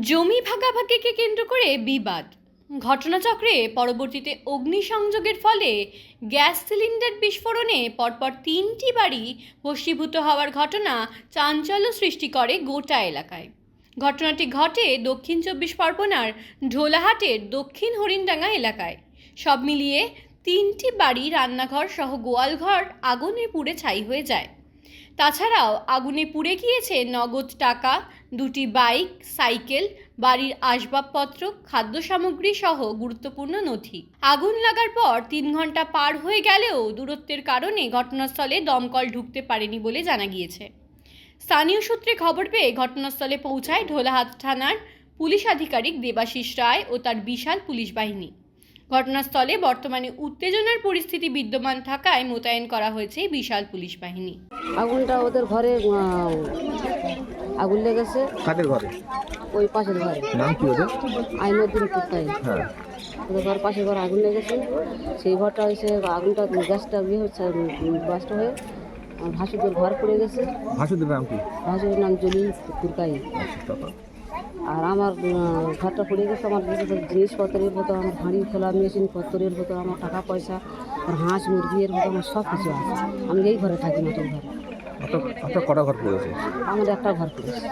জমি ভাগাভাগিকে কেন্দ্র করে বিবাদ ঘটনাচক্রে পরবর্তীতে অগ্নিসংযোগের ফলে গ্যাস সিলিন্ডার বিস্ফোরণে পরপর 3টি বাড়ি ভস্মীভূত হওয়ার ঘটনা চাঞ্চল্য সৃষ্টি করে গোটা এলাকায়। ঘটনাটি ঘটে দক্ষিণ 24 পরগনার ঢোলাহাটের দক্ষিণ হরিণডাঙ্গা এলাকায়। সব মিলিয়ে 3টি বাড়ি, রান্নাঘর সহ গোয়ালঘর আগুনে পুড়ে ছাই হয়ে যায়। তাছাড়াও আগুনে পুড়ে গিয়েছে নগদ টাকা, 2টি বাইক, সাইকেল, বাড়ির আসবাবপত্র, খাদ্য সামগ্রী সহ গুরুত্বপূর্ণ নথি। আগুন লাগার পর 3 ঘন্টা পার হয়ে গেলেও দূরত্বের কারণে ঘটনাস্থলে দমকল ঢুকতে পারেনি বলে জানা গিয়েছে। স্থানীয় সূত্রে খবর পেয়ে ঘটনাস্থলে পৌঁছায় ঢোলাহাট থানার পুলিশ আধিকারিক দেবাশিস রায় ও তার বিশাল পুলিশ বাহিনী। ঘটনাস্থলে বর্তমানে উত্তেজনার পরিস্থিতি বিদ্যমান থাকায় মোতায়েন করা হয়েছে বিশাল পুলিশ বাহিনী। আগুনটা ওদের ঘরে আগুন লেগেছে। কাদের ঘরে? ওই পাশের ঘরে। নাম কি ওদের? আইনুদ্দিন কুত্তাই। হ্যাঁ, ওদের ঘর পাশের ঘরে আগুন লেগেছে। সেই ঘরটা এসে আগুনটা গ্যাসটা হচ্ছে বাস্ট হয়ে ভাসুদের ঘর পড়ে গেছে। ভাসুদের নাম কি? ভাসুদের নাম জলিল কুরকাই। আর আমার ঘরটা পড়ে গেছে। আমার জিনিসপত্রের মতো, আমার হাঁড়ি খোলা মেশিনপত্রের মতো, আমার টাকা পয়সা, আর হাঁস মুরগির মতো আমার সব কিছু আছে। আমি এই ঘরে থাকি, মাটির ঘরে। আপনার কটা ঘর পড়েছে? আমার একটা ঘর পড়েছে।